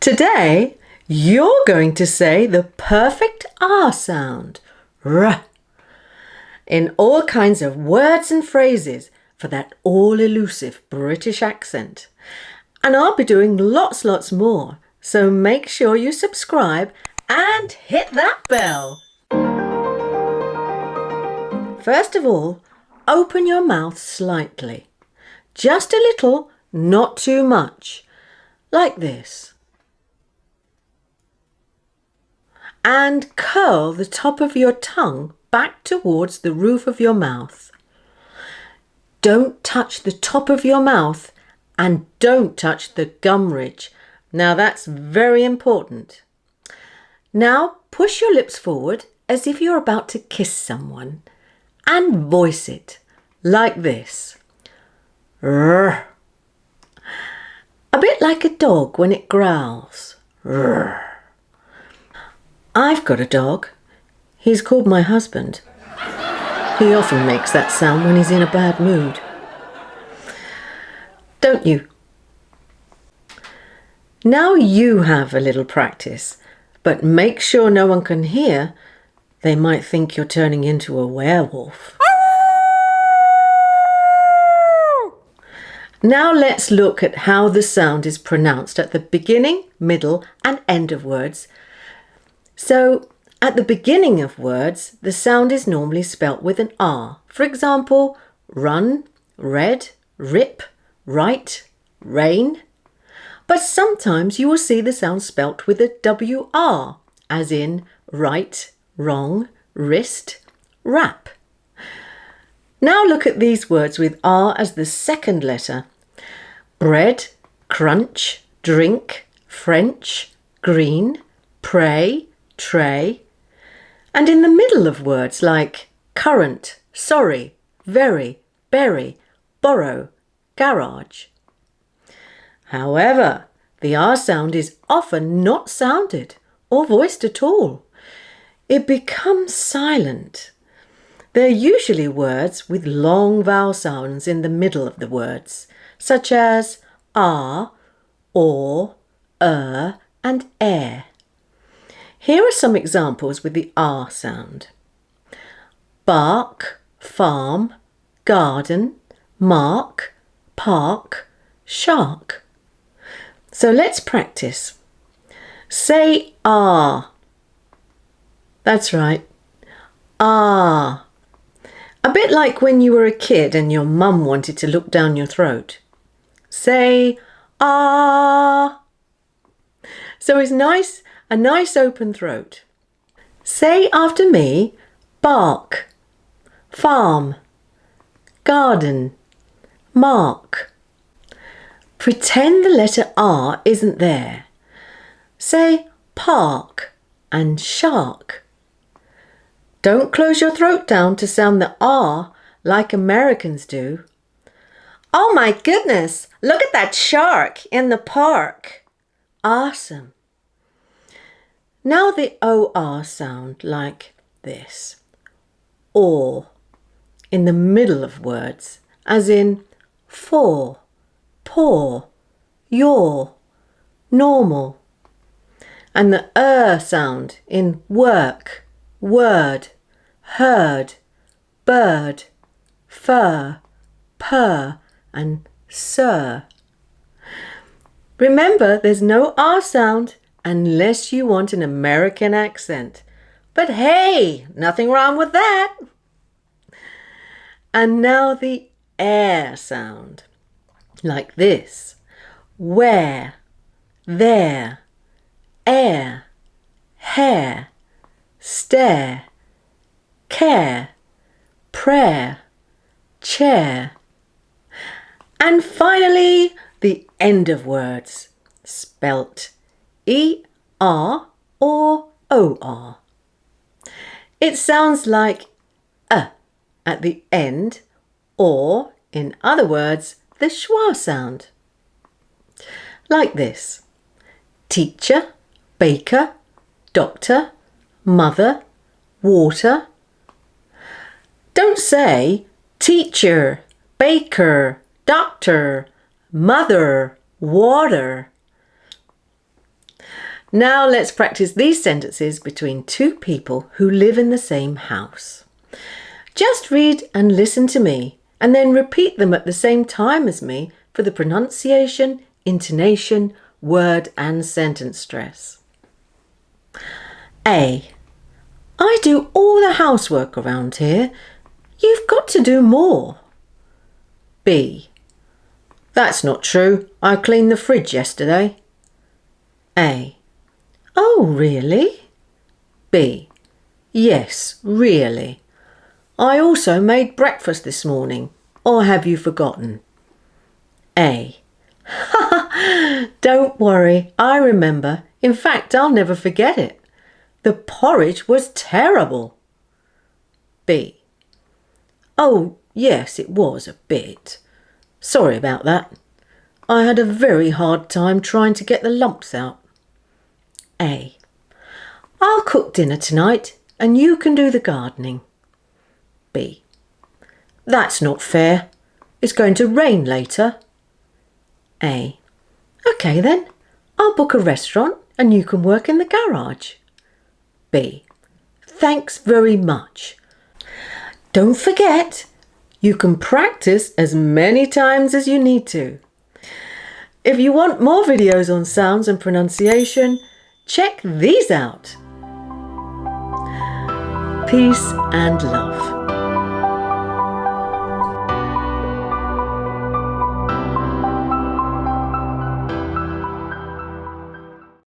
Today, you're going to say the perfect R sound, R, in all kinds of words and phrases for that all-elusive British accent. And I'll be doing lots more, so make sure you subscribe and hit that bell. First of all, open your mouth slightly. Just a little, not too much. Like this. And curl the top of your tongue back towards the roof of your mouth. Don't touch the top of your mouth and don't touch the gum ridge. Now that's very important. Now push your lips forward as if you're about to kiss someone and voice it like this. Rrr. A bit like a dog when it growls. Rrr. I've got a dog. He's called my husband. He often makes that sound when he's in a bad mood. Don't you? Now you have a little practice, but make sure no one can hear. They might think you're turning into a werewolf. Now let's look at how the sound is pronounced at the beginning, middle, and end of words. So, at the beginning of words, the sound is normally spelt with an R. For example, run, red, rip, right, rain. But sometimes you will see the sound spelt with a WR, as in right, wrong, wrist, wrap. Now look at these words with R as the second letter. Bread, crunch, drink, French, green, pray, tray. And in the middle of words like current, sorry, very, berry, borrow, garage. However, the R sound is often not sounded or voiced at all. It becomes silent. They're usually words with long vowel sounds in the middle of the words, such as R, or, and air. Here are some examples with the R sound. Bark, farm, garden, mark, park, shark. So let's practice. Say R. That's right. R. A bit like when you were a kid and your mum wanted to look down your throat. Say R. So it's a nice open throat. Say after me, bark, farm, garden, mark. Pretend the letter R isn't there. Say park and shark. Don't close your throat down to sound the R like Americans do. Oh my goodness, look at that shark in the park. Awesome. Now the OR sound like this. Or in the middle of words, as in for, pour, your, normal. And the sound in work, word, heard, bird, fur, purr, and sir. Remember, there's no R sound unless you want an American accent. But hey, nothing wrong with that. And now the air sound, like this. Where, there, air, hair, stare, care, prayer, chair. And finally, the end of words, spelt E-R or O-R. It sounds like at the end, or, in other words, the schwa sound. Like this. Teacher, baker, doctor, mother, water. Don't say teacher, baker, doctor, mother, water. Now let's practice these sentences between two people who live in the same house. Just read and listen to me and then repeat them at the same time as me for the pronunciation, intonation, word and sentence stress. A. I do all the housework around here. You've got to do more. B. That's not true. I cleaned the fridge yesterday. A. Oh, really? B. Yes, really. I also made breakfast this morning. Or have you forgotten? A. Don't worry, I remember. In fact, I'll never forget it. The porridge was terrible. B. Oh, yes, it was a bit. Sorry about that. I had a very hard time trying to get the lumps out. A. I'll cook dinner tonight and you can do the gardening. B. That's not fair. It's going to rain later. A. OK then, I'll book a restaurant and you can work in the garage. B. Thanks very much. Don't forget, you can practice as many times as you need to. If you want more videos on sounds and pronunciation, check these out. Peace and love.